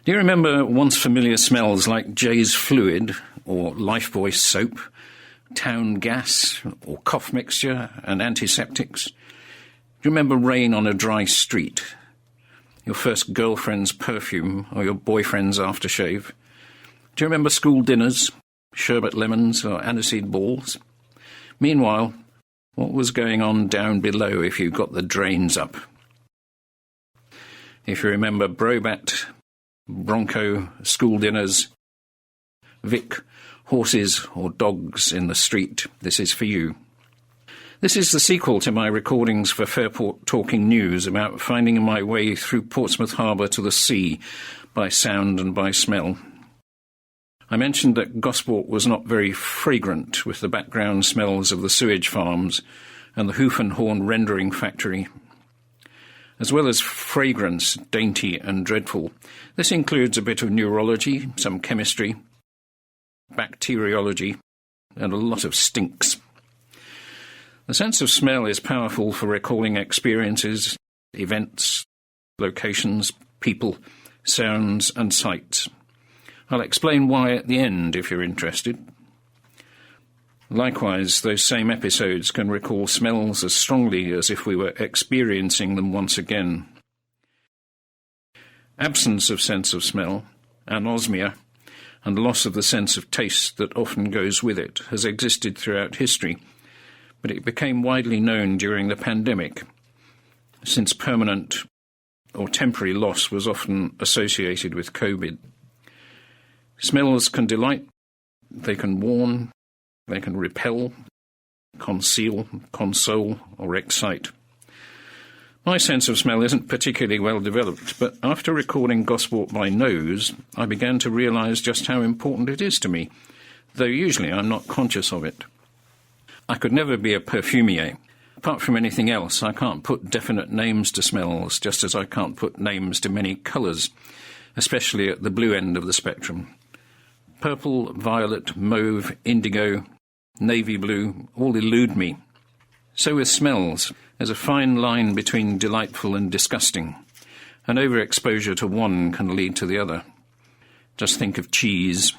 Do you remember once familiar smells like Jay's Fluid or Lifebuoy soap, town gas or cough mixture and antiseptics? Do you remember rain on a dry street, your first girlfriend's perfume or your boyfriend's aftershave? Do you remember school dinners, sherbet lemons or aniseed balls? Meanwhile, what was going on down below if you got the drains up? If you remember Brobat, Bronco, school dinners, Vic, horses or dogs in the street, this is for you. This is the sequel to my recordings for Fairport Talking News about finding my way through Portsmouth Harbour to the sea by sound and by smell. I mentioned that Gosport was not very fragrant, with the background smells of the sewage farms and the hoof and horn rendering factory. As well as fragrance, dainty and dreadful, this includes a bit of neurology, some chemistry, bacteriology, and a lot of stinks. The sense of smell is powerful for recalling experiences, events, locations, people, sounds and sights. I'll explain why at the end if you're interested. Likewise, those same episodes can recall smells as strongly as if we were experiencing them once again. Absence of sense of smell, anosmia, and loss of the sense of taste that often goes with it has existed throughout history, but it became widely known during the pandemic, since permanent or temporary loss was often associated with COVID. Smells can delight, they can warn, they can repel, conceal, console, or excite. My sense of smell isn't particularly well developed, but after recording Gosport by nose, I began to realise just how important it is to me, though usually I'm not conscious of it. I could never be a perfumier. Apart from anything else, I can't put definite names to smells, just as I can't put names to many colours, especially at the blue end of the spectrum. Purple, violet, mauve, indigo, navy blue, all elude me. So with smells, there's a fine line between delightful and disgusting, and overexposure to one can lead to the other. Just think of cheese.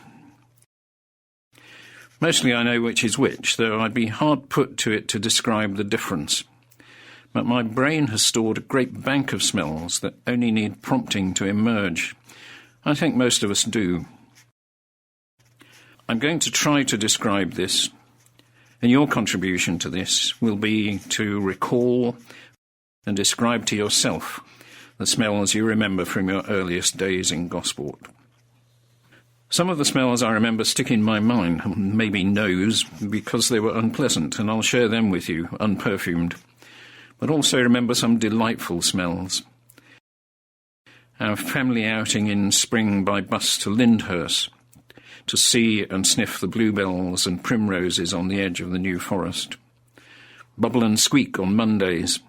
Mostly I know which is which, though I'd be hard put to it to describe the difference. But my brain has stored a great bank of smells that only need prompting to emerge. I think most of us do. I'm going to try to describe this, and your contribution to this will be to recall and describe to yourself the smells you remember from your earliest days in Gosport. Some of the smells I remember stick in my mind, maybe nose, because they were unpleasant, and I'll share them with you, unperfumed. But also remember some delightful smells. Our family outing in spring by bus to Lyndhurst, to see and sniff the bluebells and primroses on the edge of the New Forest. Bubble and squeak on Mondays,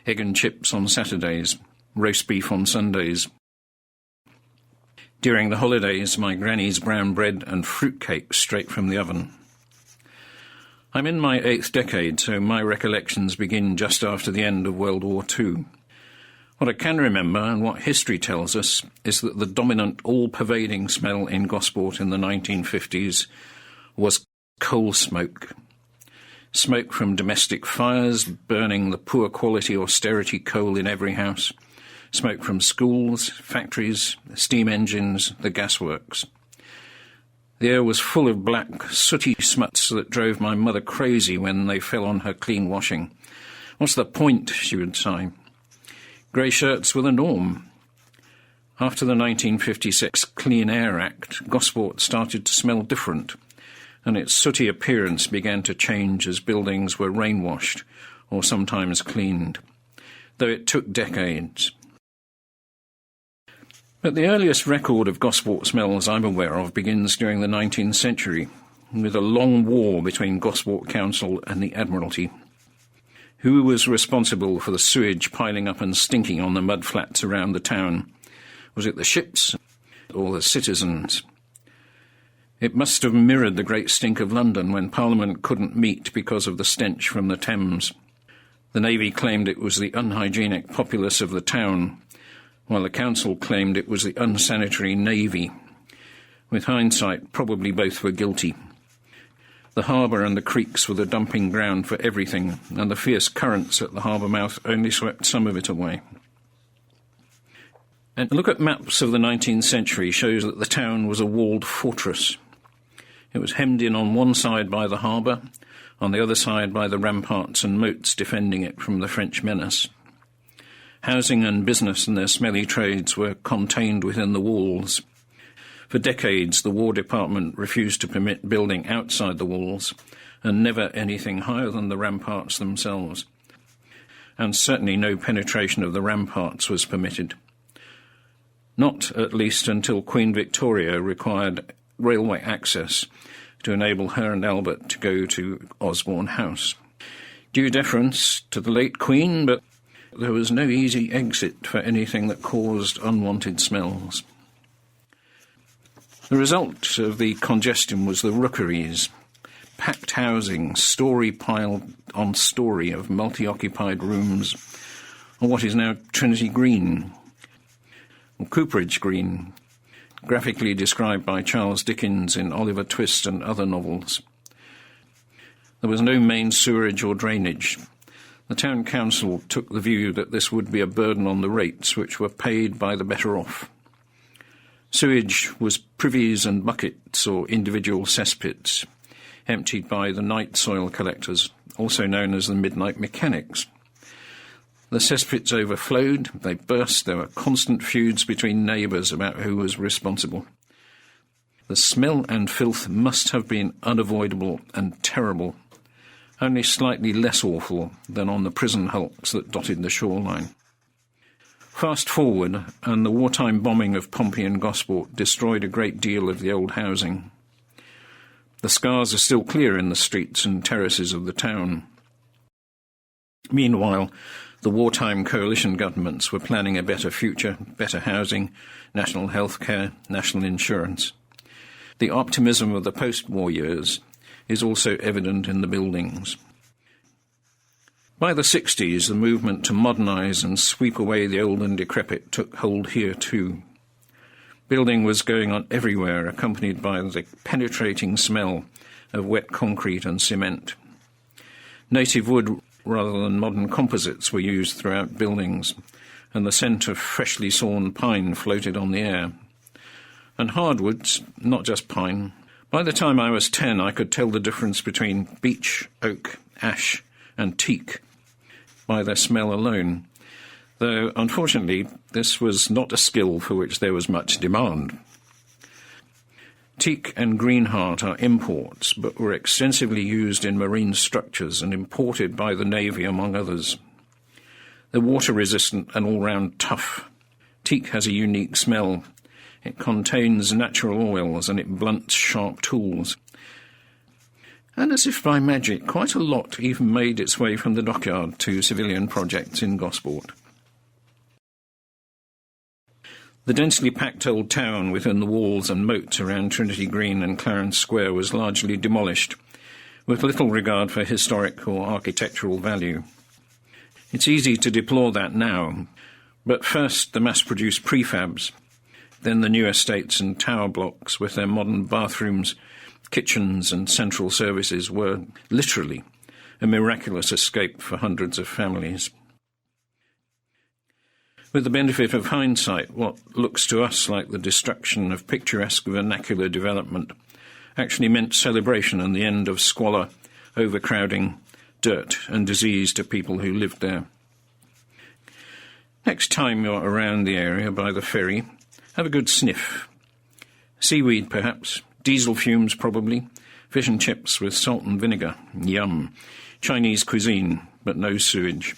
egg and chips on Saturdays, roast beef on Sundays. During the holidays, my granny's brown bread and fruitcake straight from the oven. I'm in my 8th decade, so my recollections begin just after the end of World War II. What I can remember, and what history tells us, is that the dominant, all-pervading smell in Gosport in the 1950s was coal smoke. Smoke from domestic fires, burning the poor-quality austerity coal in every house. Smoke from schools, factories, steam engines, the gasworks. The air was full of black, sooty smuts that drove my mother crazy when they fell on her clean washing. "What's the point?" she would sigh. Grey shirts were the norm. After the 1956 Clean Air Act, Gosport started to smell different, and its sooty appearance began to change as buildings were rainwashed or sometimes cleaned, though it took decades. But the earliest record of Gosport smells I'm aware of begins during the 19th century, with a long war between Gosport Council and the Admiralty. Who was responsible for the sewage piling up and stinking on the mudflats around the town? Was it the ships or the citizens? It must have mirrored the great stink of London when Parliament couldn't meet because of the stench from the Thames. The Navy claimed it was the unhygienic populace of the town, while the council claimed it was the unsanitary navy. With hindsight, probably both were guilty. The harbour and the creeks were the dumping ground for everything, and the fierce currents at the harbour mouth only swept some of it away. And a look at maps of the 19th century shows that the town was a walled fortress. It was hemmed in on one side by the harbour, on the other side by the ramparts and moats defending it from the French menace. Housing and business and their smelly trades were contained within the walls. For decades, the War Department refused to permit building outside the walls, and never anything higher than the ramparts themselves. And certainly no penetration of the ramparts was permitted. Not, at least, until Queen Victoria required railway access to enable her and Albert to go to Osborne House. Due deference to the late Queen, but there was no easy exit for anything that caused unwanted smells. The result of the congestion was the rookeries, packed housing, story piled on story of multi-occupied rooms, on what is now Trinity Green, or Cooperage Green, graphically described by Charles Dickens in Oliver Twist and other novels. There was no main sewerage or drainage. The town council took the view that this would be a burden on the rates, which were paid by the better off. Sewage was privies and buckets or individual cesspits, emptied by the night soil collectors, also known as the midnight mechanics. The cesspits overflowed, they burst, there were constant feuds between neighbours about who was responsible. The smell and filth must have been unavoidable and terrible, only slightly less awful than on the prison hulks that dotted the shoreline. Fast forward, and the wartime bombing of Pompey and Gosport destroyed a great deal of the old housing. The scars are still clear in the streets and terraces of the town. Meanwhile, the wartime coalition governments were planning a better future, better housing, national health care, national insurance. The optimism of the post-war years is also evident in the buildings. By the 60s, the movement to modernise and sweep away the old and decrepit took hold here too. Building was going on everywhere, accompanied by the penetrating smell of wet concrete and cement. Native wood rather than modern composites were used throughout buildings, and the scent of freshly sawn pine floated on the air. And hardwoods, not just pine. By the time I was 10, I could tell the difference between beech, oak, ash, and teak by their smell alone, though, unfortunately, this was not a skill for which there was much demand. Teak and greenheart are imports, but were extensively used in marine structures and imported by the Navy, among others. They're water-resistant and all-round tough. Teak has a unique smell. It contains natural oils and it blunts sharp tools. And as if by magic, quite a lot even made its way from the dockyard to civilian projects in Gosport. The densely packed old town within the walls and moats around Trinity Green and Clarence Square was largely demolished, with little regard for historic or architectural value. It's easy to deplore that now, but first the mass-produced prefabs, then the new estates and tower blocks with their modern bathrooms, kitchens and central services were literally a miraculous escape for hundreds of families. With the benefit of hindsight, what looks to us like the destruction of picturesque vernacular development actually meant celebration and the end of squalor, overcrowding, dirt and disease to people who lived there. Next time you're around the area by the ferry, have a good sniff. Seaweed, perhaps, diesel fumes probably, fish and chips with salt and vinegar, yum. Chinese cuisine, but no sewage.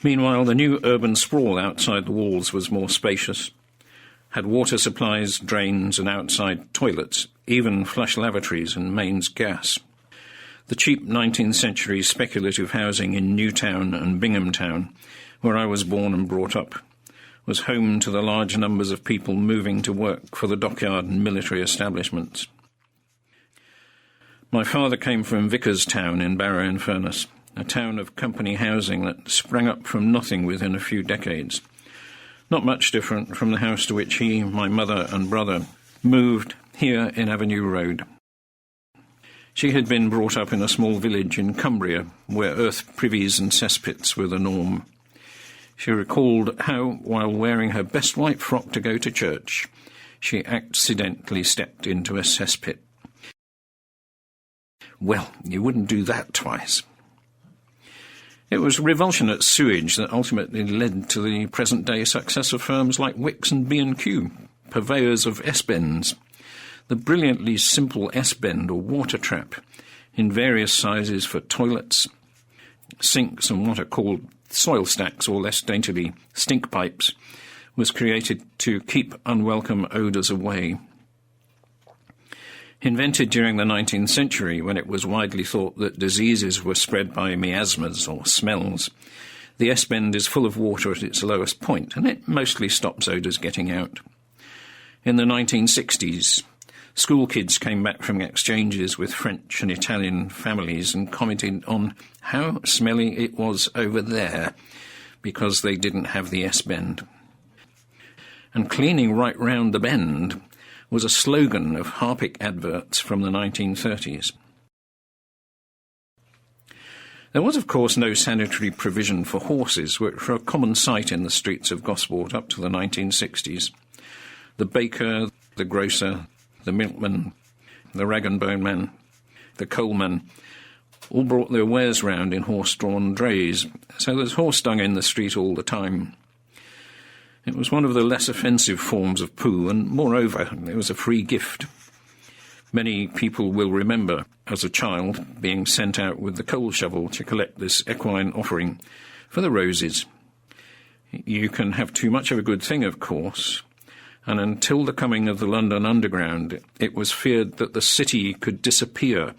Meanwhile, the new urban sprawl outside the walls was more spacious, had water supplies, drains and outside toilets, even flush lavatories and mains gas. The cheap 19th century speculative housing in Newtown and Binghamtown, where I was born and brought up, was home to the large numbers of people moving to work for the dockyard and military establishments. My father came from Vicarstown in Barrow-in-Furness, a town of company housing that sprang up from nothing within a few decades, not much different from the house to which he, my mother and brother moved here in Avenue Road. She had been brought up in a small village in Cumbria, where earth privies and cesspits were the norm. She recalled how, while wearing her best white frock to go to church, she accidentally stepped into a cesspit. Well, you wouldn't do that twice. It was revulsion at sewage that ultimately led to the present-day success of firms like Wicks and B&Q, purveyors of S-bends. The brilliantly simple S-bend or water trap, in various sizes for toilets, sinks and what are called soil stacks, or less daintily, stink pipes, was created to keep unwelcome odours away. Invented during the 19th century, when it was widely thought that diseases were spread by miasmas or smells, the S-bend is full of water at its lowest point, and it mostly stops odours getting out. In the 1960s, school kids came back from exchanges with French and Italian families and commented on how smelly it was over there because they didn't have the S-bend. And cleaning right round the bend was a slogan of Harpic adverts from the 1930s. There was, of course, no sanitary provision for horses, which were a common sight in the streets of Gosport up to the 1960s. The baker, the grocer, the milkman, the rag-and-bone man, the coalman, all brought their wares round in horse-drawn drays, so there's horse dung in the street all the time. It was one of the less offensive forms of poo, and moreover, it was a free gift. Many people will remember, as a child, being sent out with the coal shovel to collect this equine offering for the roses. You can have too much of a good thing, of course, and until the coming of the London Underground, it was feared that the city could disappear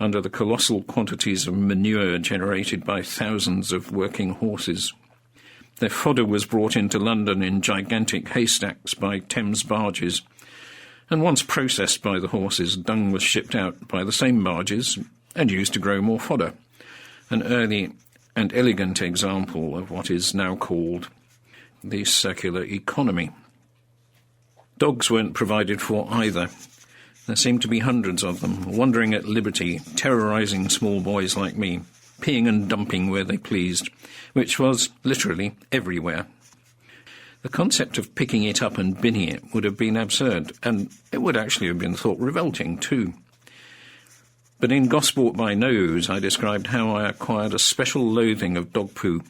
under the colossal quantities of manure generated by thousands of working horses. Their fodder was brought into London in gigantic haystacks by Thames barges, and once processed by the horses, dung was shipped out by the same barges and used to grow more fodder, an early and elegant example of what is now called the circular economy. Dogs weren't provided for either. There seemed to be hundreds of them, wandering at liberty, terrorising small boys like me, peeing and dumping where they pleased, which was literally everywhere. The concept of picking it up and binning it would have been absurd, and it would actually have been thought revolting too. But in Gosport by Nose, I described how I acquired a special loathing of dog poo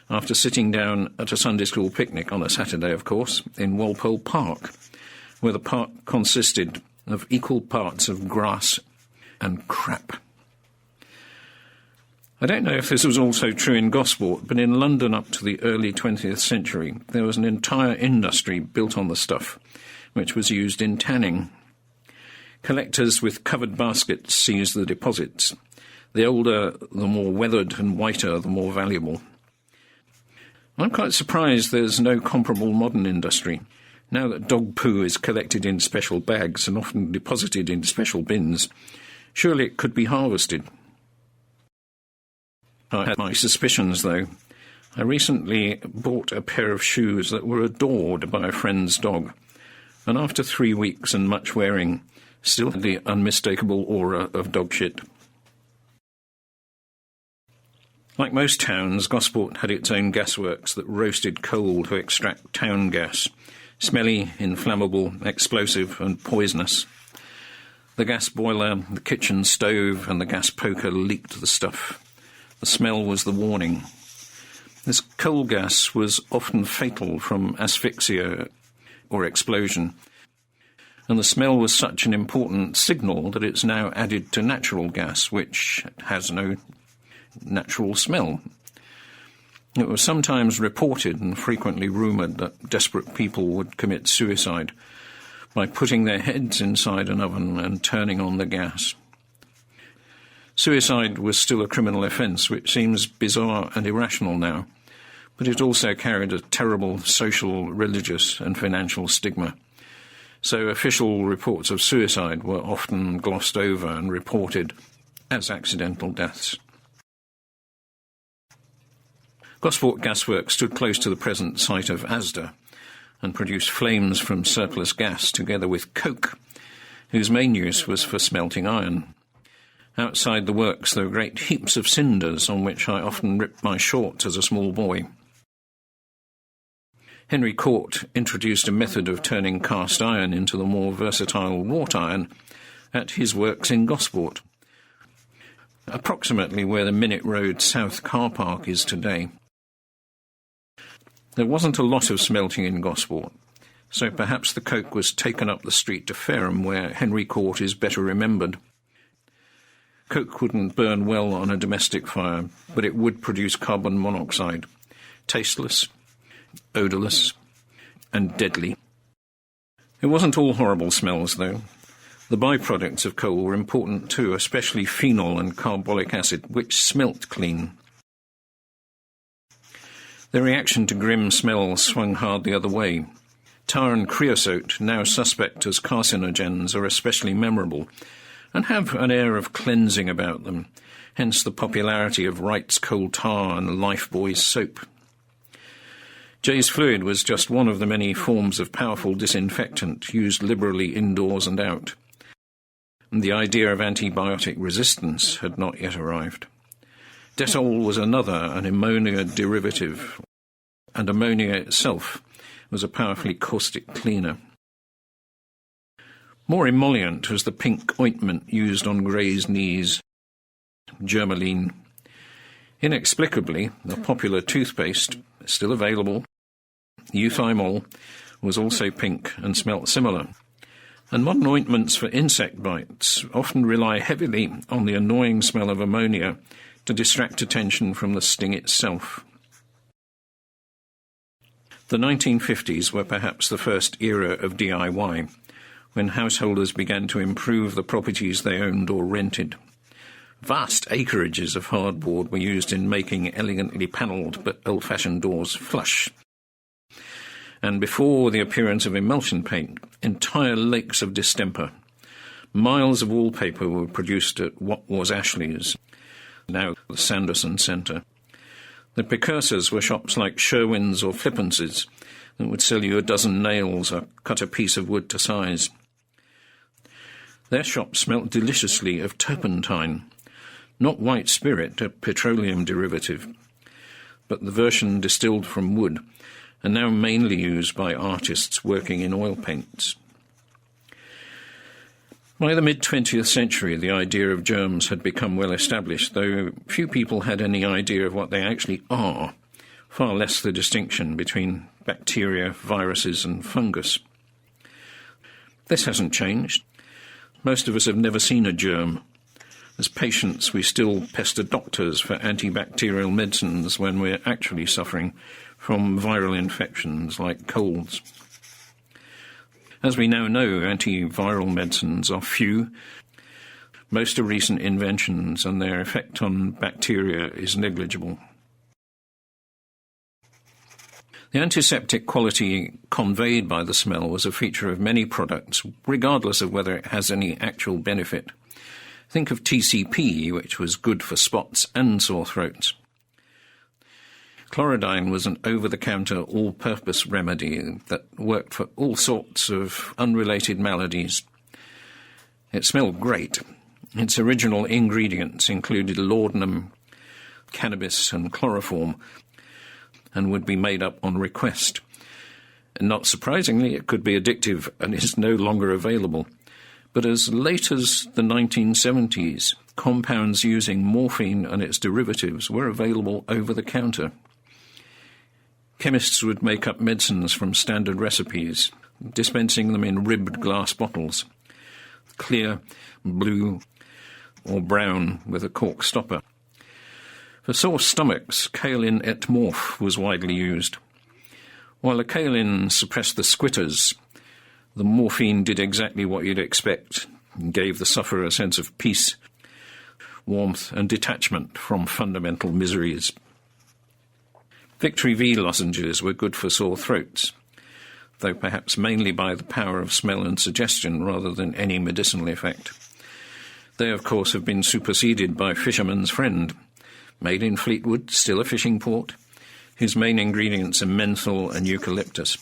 after sitting down at a Sunday school picnic on a Saturday, of course, in Walpole Park, where the park consisted of equal parts of grass and crap. I don't know if this was also true in Gosport, but in London up to the early 20th century, there was an entire industry built on the stuff, which was used in tanning. Collectors with covered baskets seized the deposits. The older, the more weathered, and whiter, the more valuable. I'm quite surprised there's no comparable modern industry. Now that dog poo is collected in special bags and often deposited in special bins, surely it could be harvested. I had my suspicions, though. I recently bought a pair of shoes that were adored by a friend's dog, and after 3 weeks and much wearing, still had the unmistakable aura of dog shit. Like most towns, Gosport had its own gasworks that roasted coal to extract town gas, smelly, inflammable, explosive and poisonous. The gas boiler, the kitchen stove and the gas poker leaked the stuff. The smell was the warning. This coal gas was often fatal from asphyxia or explosion, and the smell was such an important signal that it's now added to natural gas, which has no natural smell. It was sometimes reported and frequently rumoured that desperate people would commit suicide by putting their heads inside an oven and turning on the gas. Suicide was still a criminal offence, which seems bizarre and irrational now, but it also carried a terrible social, religious and financial stigma. So official reports of suicide were often glossed over and reported as accidental deaths. Gosport Gasworks stood close to the present site of Asda, and produced flames from surplus gas together with coke, whose main use was for smelting iron. Outside the works there were great heaps of cinders on which I often ripped my shorts as a small boy. Henry Court introduced a method of turning cast iron into the more versatile wrought iron at his works in Gosport, approximately where the Minute Road South car park is today. There wasn't a lot of smelting in Gosport, so perhaps the coke was taken up the street to Fareham, where Henry Court is better remembered. Coke wouldn't burn well on a domestic fire, but it would produce carbon monoxide, tasteless, odourless, and deadly. It wasn't all horrible smells, though. The byproducts of coal were important too, especially phenol and carbolic acid, which smelt clean. The reaction to grim smells swung hard the other way. Tar and creosote, now suspect as carcinogens, are especially memorable, and have an air of cleansing about them, hence the popularity of Wright's coal tar and Lifebuoy's soap. Jay's fluid was just one of the many forms of powerful disinfectant used liberally indoors and out. And the idea of antibiotic resistance had not yet arrived. Dettol was another, an ammonia derivative, and ammonia itself was a powerfully caustic cleaner. More emollient was the pink ointment used on Gray's knees, Germaline. Inexplicably, the popular toothpaste, still available, Euthymol, was also pink and smelt similar. And modern ointments for insect bites often rely heavily on the annoying smell of ammonia to distract attention from the sting itself. The 1950s were perhaps the first era of DIY, when householders began to improve the properties they owned or rented. Vast acreages of hardboard were used in making elegantly panelled but old-fashioned doors flush. And before the appearance of emulsion paint, entire lakes of distemper. Miles of wallpaper were produced at what was Ashley's, now the Sanderson Centre. The precursors were shops like Sherwin's or Flippance's that would sell you a dozen nails or cut a piece of wood to size. Their shops smelt deliciously of turpentine, not white spirit, a petroleum derivative, but the version distilled from wood, and now mainly used by artists working in oil paints. By the mid-20th century, the idea of germs had become well established, though few people had any idea of what they actually are, far less the distinction between bacteria, viruses and fungus. This hasn't changed. Most of us have never seen a germ. As patients, we still pester doctors for antibacterial medicines when we're actually suffering from viral infections like colds. As we now know, antiviral medicines are few. Most are recent inventions, and their effect on bacteria is negligible. The antiseptic quality conveyed by the smell was a feature of many products, regardless of whether it has any actual benefit. Think of TCP, which was good for spots and sore throats. Chlorodyne was an over-the-counter, all-purpose remedy that worked for all sorts of unrelated maladies. It smelled great. Its original ingredients included laudanum, cannabis and chloroform, and would be made up on request. And not surprisingly, it could be addictive and is no longer available. But as late as the 1970s, compounds using morphine and its derivatives were available over the counter. Chemists would make up medicines from standard recipes, dispensing them in ribbed glass bottles, clear, blue, or brown with a cork stopper. For sore stomachs, kaolin et morph was widely used. While the kaolin suppressed the squitters, the morphine did exactly what you'd expect and gave the sufferer a sense of peace, warmth and detachment from fundamental miseries. Victory V lozenges were good for sore throats, though perhaps mainly by the power of smell and suggestion rather than any medicinal effect. They, of course, have been superseded by Fisherman's Friend, made in Fleetwood, still a fishing port, whose main ingredients are menthol and eucalyptus,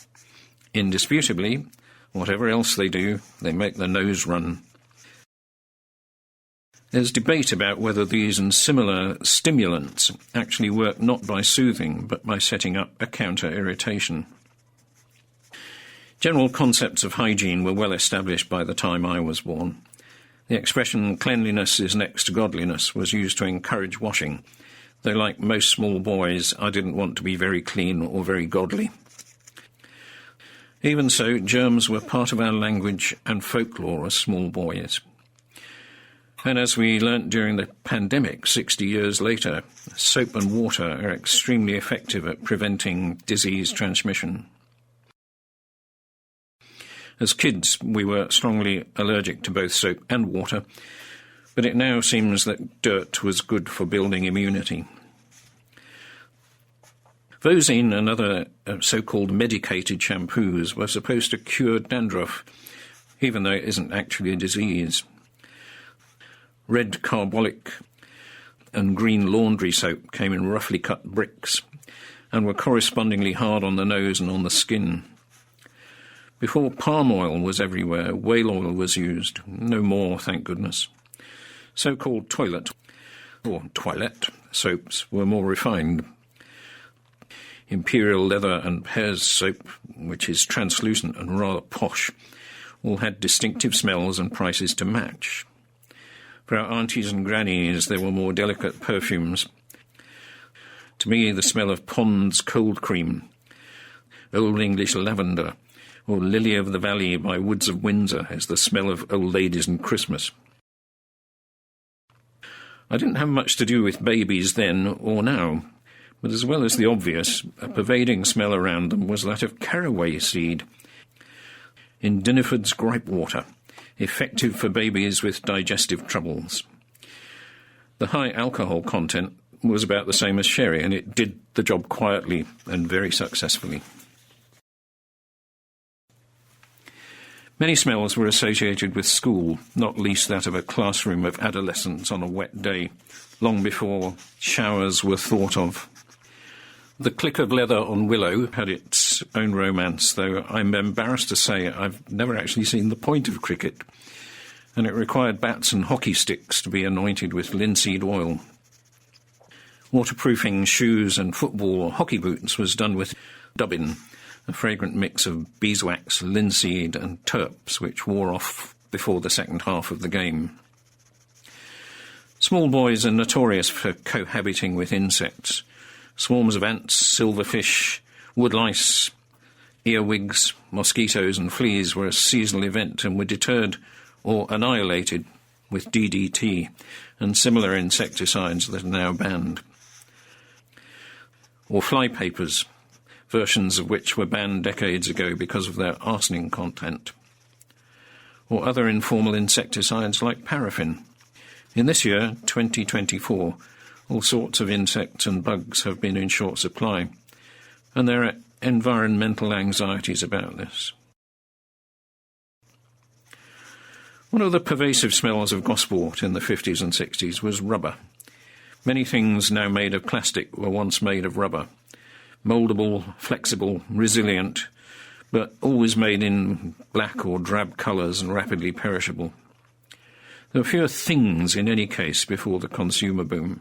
Indisputably, whatever else they do, they make the nose run. There's debate about whether these and similar stimulants actually work not by soothing, but by setting up a counter-irritation. General concepts of hygiene were well established by the time I was born. The expression "cleanliness is next to godliness" was used to encourage washing, though like most small boys, I didn't want to be very clean or very godly. Even so, germs were part of our language and folklore as small boys. And as we learnt during the pandemic 60 years later, soap and water are extremely effective at preventing disease transmission. As kids, we were strongly allergic to both soap and water, but it now seems that dirt was good for building immunity. Vosine and other so-called medicated shampoos were supposed to cure dandruff, even though it isn't actually a disease. Red carbolic and green laundry soap came in roughly cut bricks and were correspondingly hard on the nose and on the skin. Before palm oil was everywhere, whale oil was used. No more, thank goodness. So-called toilette soaps were more refined. Imperial leather and Pears soap, which is translucent and rather posh, all had distinctive smells and prices to match. For our aunties and grannies, there were more delicate perfumes. To me, the smell of Pond's cold cream, Old English lavender, or Lily of the Valley by Woods of Windsor is the smell of old ladies and Christmas. I didn't have much to do with babies then or now, but as well as the obvious, a pervading smell around them was that of caraway seed. In Diniford's gripe water, effective for babies with digestive troubles. The high alcohol content was about the same as sherry, and it did the job quietly and very successfully. Many smells were associated with school, not least that of a classroom of adolescents on a wet day, long before showers were thought of. The click of leather on willow had its own romance, though I'm embarrassed to say I've never actually seen the point of cricket, and it required bats and hockey sticks to be anointed with linseed oil. Waterproofing shoes and football or hockey boots was done with dubbin, a fragrant mix of beeswax, linseed and terps, which wore off before the second half of the game. Small boys are notorious for cohabiting with insects. Swarms of ants, silverfish, woodlice, earwigs, mosquitoes and fleas were a seasonal event and were deterred or annihilated with DDT and similar insecticides that are now banned. Or flypapers, versions of which were banned decades ago because of their arsenic content. Or other informal insecticides like paraffin. In this year, 2024, all sorts of insects and bugs have been in short supply, and there are environmental anxieties about this. One of the pervasive smells of Gosport in the 50s and 60s was rubber. Many things now made of plastic were once made of rubber. Mouldable, flexible, resilient, but always made in black or drab colours and rapidly perishable. There were fewer things in any case before the consumer boom.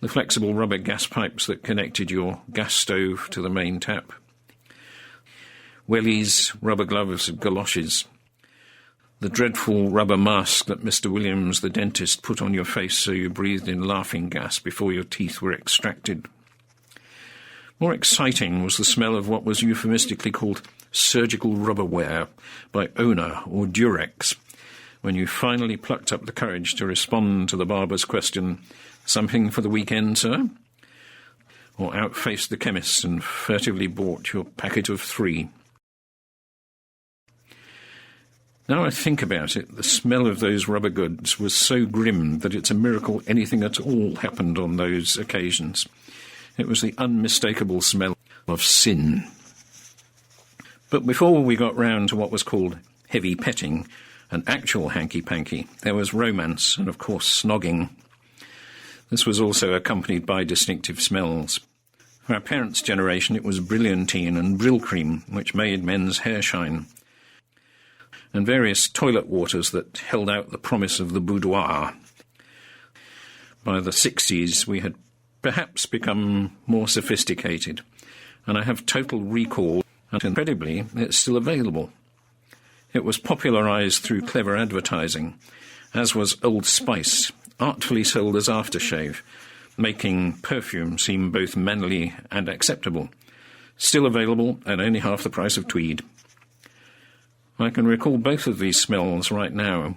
The flexible rubber gas pipes that connected your gas stove to the main tap. Wellies, rubber gloves, galoshes. The dreadful rubber mask that Mr. Williams, the dentist, put on your face so you breathed in laughing gas before your teeth were extracted. More exciting was the smell of what was euphemistically called surgical rubberware by Ona or Durex, when you finally plucked up the courage to respond to the barber's question, "Something for the weekend, sir?" Or outfaced the chemist and furtively bought your packet of 3. Now I think about it, the smell of those rubber goods was so grim that it's a miracle anything at all happened on those occasions. It was the unmistakable smell of sin. But before we got round to what was called heavy petting and actual hanky-panky, there was romance and, of course, snogging. This was also accompanied by distinctive smells. For our parents' generation, it was brilliantine and Brill cream, which made men's hair shine, and various toilet waters that held out the promise of the boudoir. By the 60s, we had perhaps become more sophisticated, and I have total recall, and incredibly, it's still available. It was popularised through clever advertising, as was Old Spice, artfully sold as aftershave, making perfume seem both manly and acceptable. Still available at only half the price of tweed. I can recall both of these smells right now,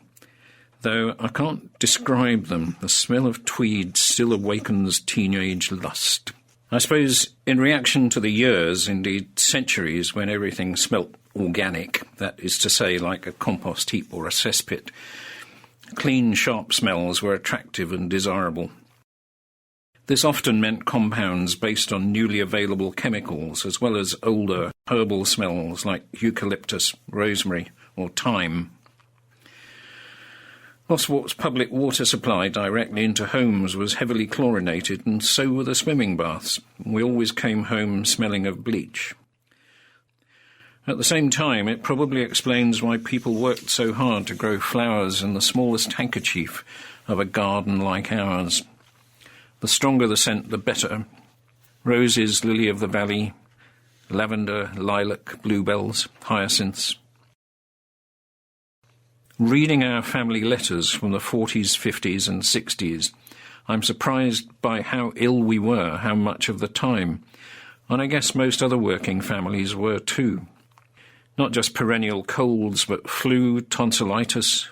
though I can't describe them. The smell of tweed still awakens teenage lust. I suppose in reaction to the years, indeed centuries, when everything smelt organic, that is to say like a compost heap or a cesspit, clean, sharp smells were attractive and desirable. This often meant compounds based on newly available chemicals, as well as older herbal smells like eucalyptus, rosemary, or thyme. Gosport's public water supply directly into homes was heavily chlorinated, and so were the swimming baths. We always came home smelling of bleach. At the same time, it probably explains why people worked so hard to grow flowers in the smallest handkerchief of a garden like ours. The stronger the scent, the better. Roses, lily of the valley, lavender, lilac, bluebells, hyacinths. Reading our family letters from the 40s, 50s and 60s, I'm surprised by how ill we were, how much of the time. And I guess most other working families were too. Not just perennial colds, but flu, tonsillitis,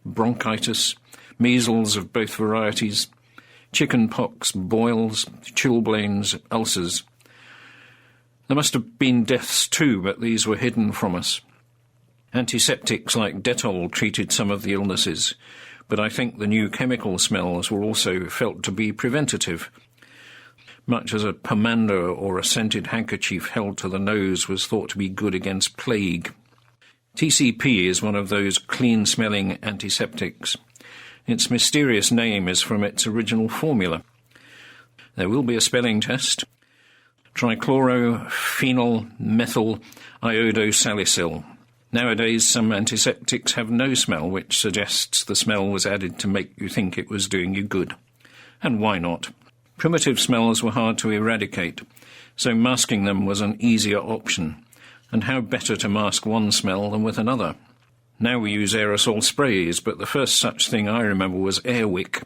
bronchitis, measles of both varieties, chicken pox, boils, chilblains, ulcers. There must have been deaths too, but these were hidden from us. Antiseptics like Dettol treated some of the illnesses, but I think the new chemical smells were also felt to be preventative, much as a pomander or a scented handkerchief held to the nose was thought to be good against plague. TCP is one of those clean-smelling antiseptics. Its mysterious name is from its original formula. There will be a spelling test. Trichloro-phenyl-methyl-iodosalicyl. Nowadays, some antiseptics have no smell, which suggests the smell was added to make you think it was doing you good. And why not? Primitive smells were hard to eradicate, so masking them was an easier option. And how better to mask one smell than with another? Now we use aerosol sprays, but the first such thing I remember was Airwick,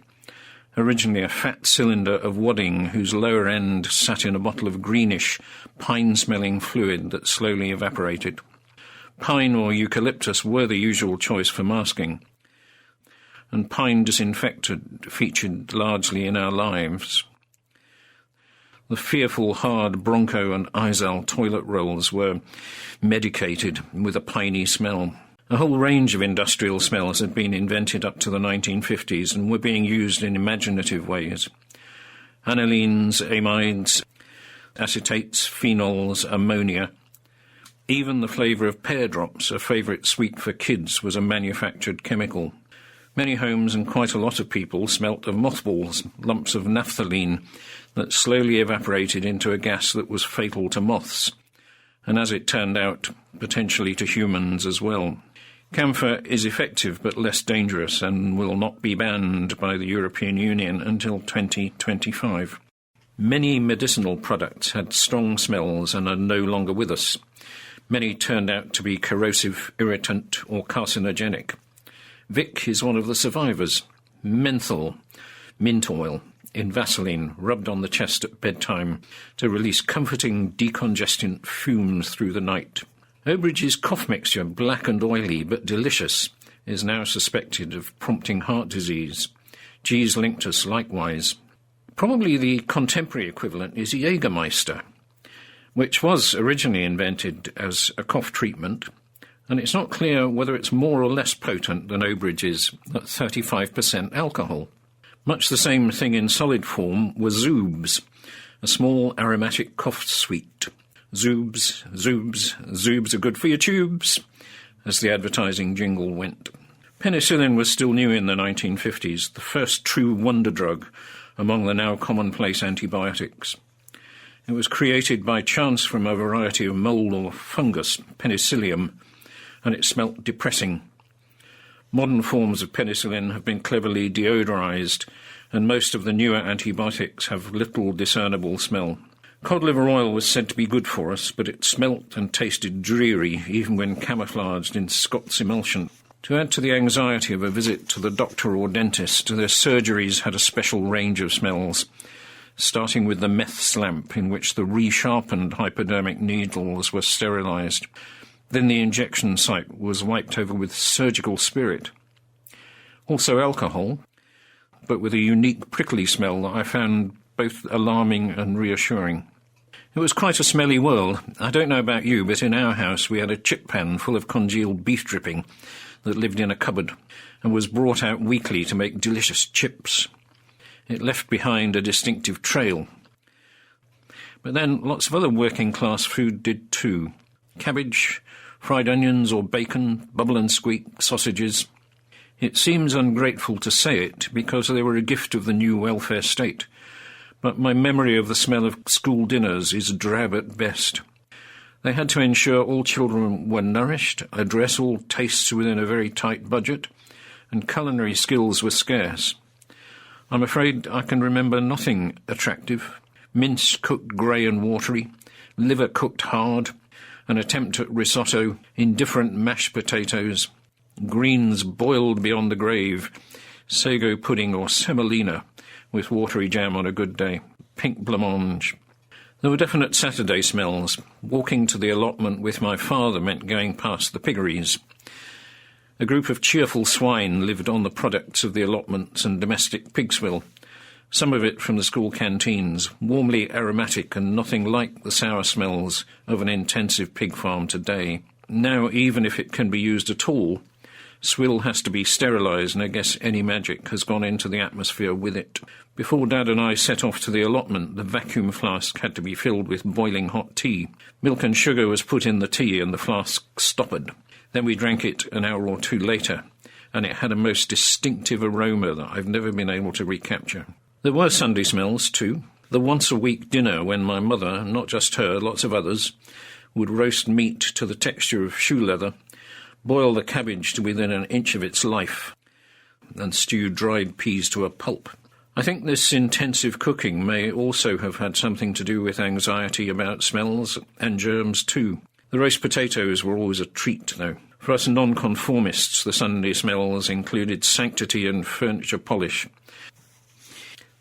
originally a fat cylinder of wadding whose lower end sat in a bottle of greenish, pine-smelling fluid that slowly evaporated. Pine or eucalyptus were the usual choice for masking, and pine disinfectant featured largely in our lives. The fearful hard Bronco and Izal toilet rolls were medicated with a piney smell. A whole range of industrial smells had been invented up to the 1950s and were being used in imaginative ways. Anilines, amides, acetates, phenols, ammonia. Even the flavour of pear drops, a favourite sweet for kids, was a manufactured chemical. Many homes and quite a lot of people smelt of mothballs, lumps of naphthalene, that slowly evaporated into a gas that was fatal to moths, and as it turned out, potentially to humans as well. Camphor is effective but less dangerous and will not be banned by the European Union until 2025. Many medicinal products had strong smells and are no longer with us. Many turned out to be corrosive, irritant, or carcinogenic. Vic is one of the survivors. Menthol, mint oil, in Vaseline, rubbed on the chest at bedtime to release comforting, decongestant fumes through the night. Obridge's cough mixture, black and oily but delicious, is now suspected of prompting heart disease. G's Linctus likewise. Probably the contemporary equivalent is Jägermeister, which was originally invented as a cough treatment, and it's not clear whether it's more or less potent than Obridge's at 35% alcohol. Much the same thing in solid form was Zoobs, a small aromatic cough sweet. Zoobs, Zoobs, Zoobs are good for your tubes, as the advertising jingle went. Penicillin was still new in the 1950s, the first true wonder drug among the now commonplace antibiotics. It was created by chance from a variety of mould or fungus, penicillium, and it smelt depressing. Modern forms of penicillin have been cleverly deodorized, and most of the newer antibiotics have little discernible smell. Cod liver oil was said to be good for us, but it smelt and tasted dreary, even when camouflaged in Scott's emulsion. To add to the anxiety of a visit to the doctor or dentist, their surgeries had a special range of smells, starting with the meth lamp in which the resharpened hypodermic needles were sterilised. Then the injection site was wiped over with surgical spirit. Also alcohol, but with a unique prickly smell that I found both alarming and reassuring. It was quite a smelly world. I don't know about you, but in our house we had a chip pan full of congealed beef dripping that lived in a cupboard and was brought out weekly to make delicious chips. It left behind a distinctive trail. But then lots of other working-class food did too. Cabbage, fried onions or bacon, bubble and squeak, sausages. It seems ungrateful to say it because they were a gift of the new welfare state, but my memory of the smell of school dinners is drab at best. They had to ensure all children were nourished, address all tastes within a very tight budget, and culinary skills were scarce. I'm afraid I can remember nothing attractive. Mince cooked grey and watery, liver cooked hard, an attempt at risotto, indifferent mashed potatoes, greens boiled beyond the grave, sago pudding or semolina with watery jam on a good day, pink blancmange. There were definite Saturday smells. Walking to the allotment with my father meant going past the piggeries. A group of cheerful swine lived on the products of the allotments and domestic pig swill, some of it from the school canteens, warmly aromatic and nothing like the sour smells of an intensive pig farm today. Now, even if it can be used at all, swill has to be sterilised, and I guess any magic has gone into the atmosphere with it. Before Dad and I set off to the allotment, the vacuum flask had to be filled with boiling hot tea. Milk and sugar was put in the tea and the flask stoppered. Then we drank it an hour or two later, and it had a most distinctive aroma that I've never been able to recapture. There were Sunday smells, too. The once-a-week dinner when my mother, not just her, lots of others, would roast meat to the texture of shoe leather, boil the cabbage to within an inch of its life, and stew dried peas to a pulp. I think this intensive cooking may also have had something to do with anxiety about smells and germs too. The roast potatoes were always a treat, though. For us nonconformists, the Sunday smells included sanctity and furniture polish.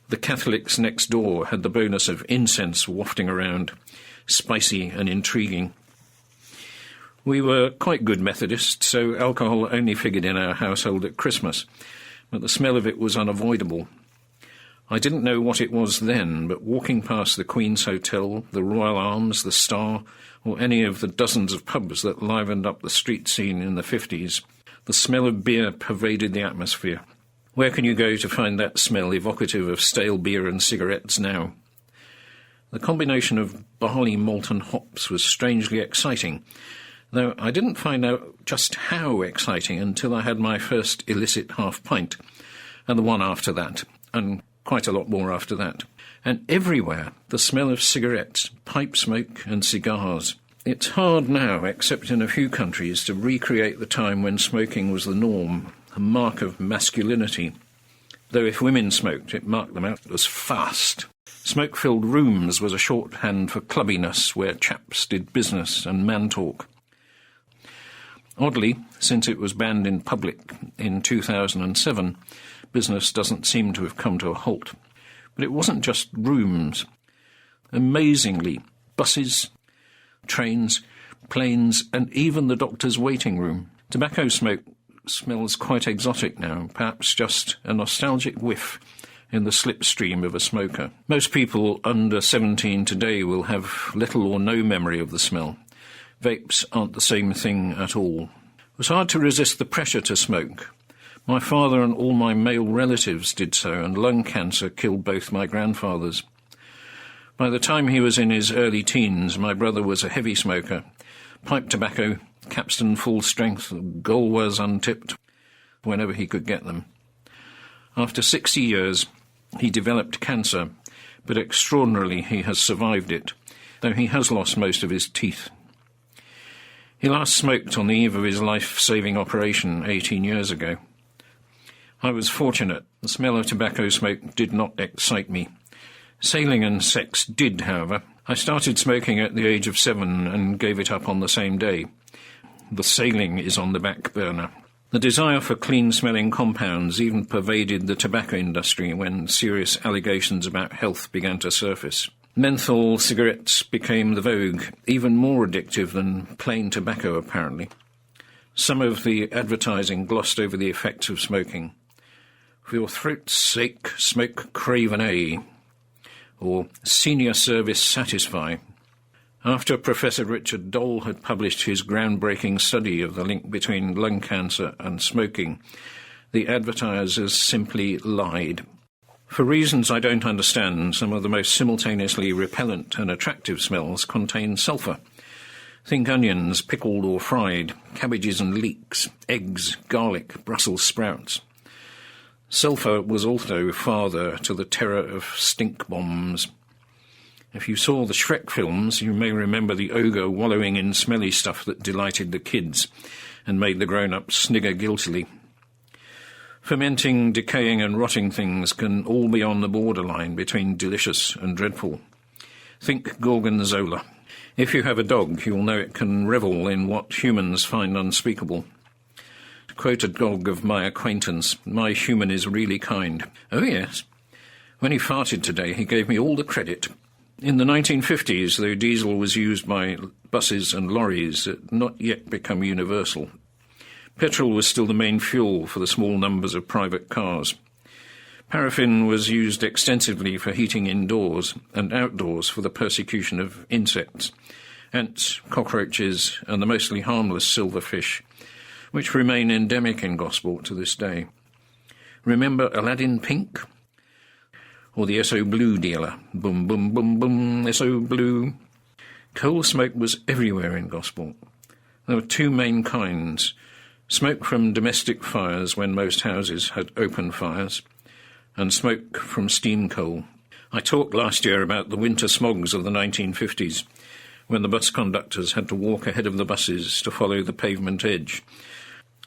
The Catholics next door had the bonus of incense wafting around, spicy and intriguing. We were quite good Methodists, so alcohol only figured in our household at Christmas, but the smell of it was unavoidable. I didn't know what it was then, but walking past the Queen's Hotel, the Royal Arms, the Star, or any of the dozens of pubs that livened up the street scene in the 50s, the smell of beer pervaded the atmosphere. Where can you go to find that smell evocative of stale beer and cigarettes now? The combination of barley, malt and hops was strangely exciting, though I didn't find out just how exciting until I had my first illicit half-pint, and the one after that, and quite a lot more after that. And everywhere, the smell of cigarettes, pipe smoke and cigars. It's hard now, except in a few countries, to recreate the time when smoking was the norm, a mark of masculinity. Though if women smoked, it marked them out as fast. Smoke-filled rooms was a shorthand for clubbiness, where chaps did business and man-talk. Oddly, since it was banned in public in 2007, business doesn't seem to have come to a halt. But it wasn't just rooms. Amazingly, buses, trains, planes, and even the doctor's waiting room. Tobacco smoke smells quite exotic now, perhaps just a nostalgic whiff in the slipstream of a smoker. Most people under 17 today will have little or no memory of the smell. Vapes aren't the same thing at all. It was hard to resist the pressure to smoke. My father and all my male relatives did so, and lung cancer killed both my grandfathers. By the time he was in his early teens, my brother was a heavy smoker. Pipe tobacco, Capstan full strength, Gauloises untipped, whenever he could get them. After 60 years, he developed cancer, but extraordinarily he has survived it, though he has lost most of his teeth. He last smoked on the eve of his life-saving operation 18 years ago. I was fortunate. The smell of tobacco smoke did not excite me. Sailing and sex did, however. I started smoking at the age of 7 and gave it up on the same day. The sailing is on the back burner. The desire for clean-smelling compounds even pervaded the tobacco industry when serious allegations about health began to surface. Menthol cigarettes became the vogue, even more addictive than plain tobacco, apparently. Some of the advertising glossed over the effects of smoking. For your throat's sake, smoke Craven A, or Senior Service Satisfy. After Professor Richard Dole had published his groundbreaking study of the link between lung cancer and smoking, the advertisers simply lied. For reasons I don't understand, some of the most simultaneously repellent and attractive smells contain sulphur. Think onions, pickled or fried, cabbages and leeks, eggs, garlic, Brussels sprouts. Sulphur was also father to the terror of stink bombs. If you saw the Shrek films, you may remember the ogre wallowing in smelly stuff that delighted the kids and made the grown-ups snigger guiltily. Fermenting, decaying and rotting things can all be on the borderline between delicious and dreadful. Think gorgonzola. If you have a dog, you'll know it can revel in what humans find unspeakable. To quote a dog of my acquaintance, my human is really kind. Oh yes. When he farted today, he gave me all the credit. In the 1950s, though diesel was used by buses and lorries, it had not yet become universal. Petrol was still the main fuel for the small numbers of private cars. Paraffin was used extensively for heating indoors and outdoors for the persecution of insects, ants, cockroaches, and the mostly harmless silverfish, which remain endemic in Gosport to this day. Remember Aladdin Pink? Or the SO Blue dealer. Boom, boom, boom, boom, SO Blue. Coal smoke was everywhere in Gosport. There were two main kinds. Smoke from domestic fires when most houses had open fires, and smoke from steam coal. I talked last year about the winter smogs of the 1950s, when the bus conductors had to walk ahead of the buses to follow the pavement edge,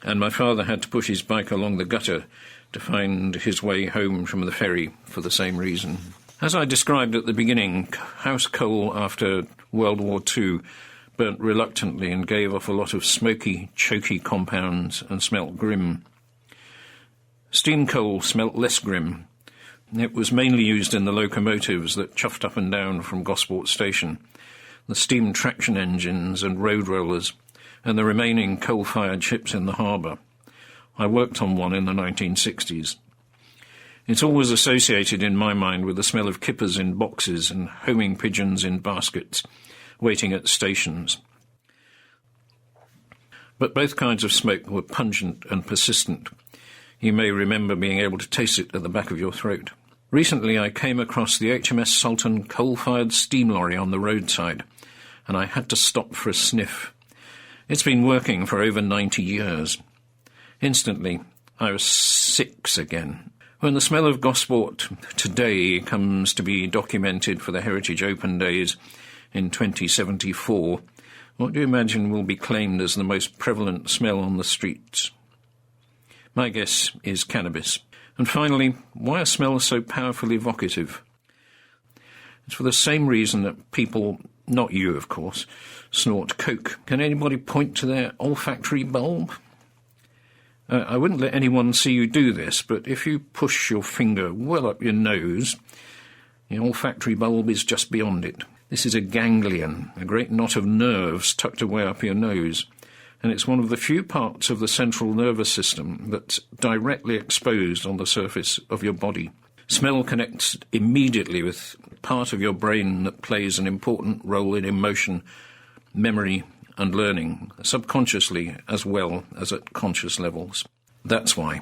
and my father had to push his bike along the gutter to find his way home from the ferry for the same reason. As I described at the beginning, house coal after World War II burnt reluctantly and gave off a lot of smoky, choky compounds and smelt grim. Steam coal smelt less grim. It was mainly used in the locomotives that chuffed up and down from Gosport Station, the steam traction engines and road rollers, and the remaining coal-fired ships in the harbour. I worked on one in the 1960s. It's always associated in my mind with the smell of kippers in boxes and homing pigeons in baskets, waiting at stations. But both kinds of smoke were pungent and persistent. You may remember being able to taste it at the back of your throat. Recently I came across the HMS Sultan coal-fired steam lorry on the roadside, and I had to stop for a sniff. It's been working for over 90 years. Instantly, I was 6 again. When the smell of Gosport today comes to be documented for the Heritage Open Days in 2074, what do you imagine will be claimed as the most prevalent smell on the streets? My guess is cannabis. And finally, why are smells so powerfully evocative? It's for the same reason that people, not you of course, snort coke. Can anybody point to their olfactory bulb? I wouldn't let anyone see you do this, but if you push your finger well up your nose, the olfactory bulb is just beyond it. This is a ganglion, a great knot of nerves tucked away up your nose, and it's one of the few parts of the central nervous system that's directly exposed on the surface of your body. Smell connects immediately with part of your brain that plays an important role in emotion, memory, and learning, subconsciously as well as at conscious levels. That's why.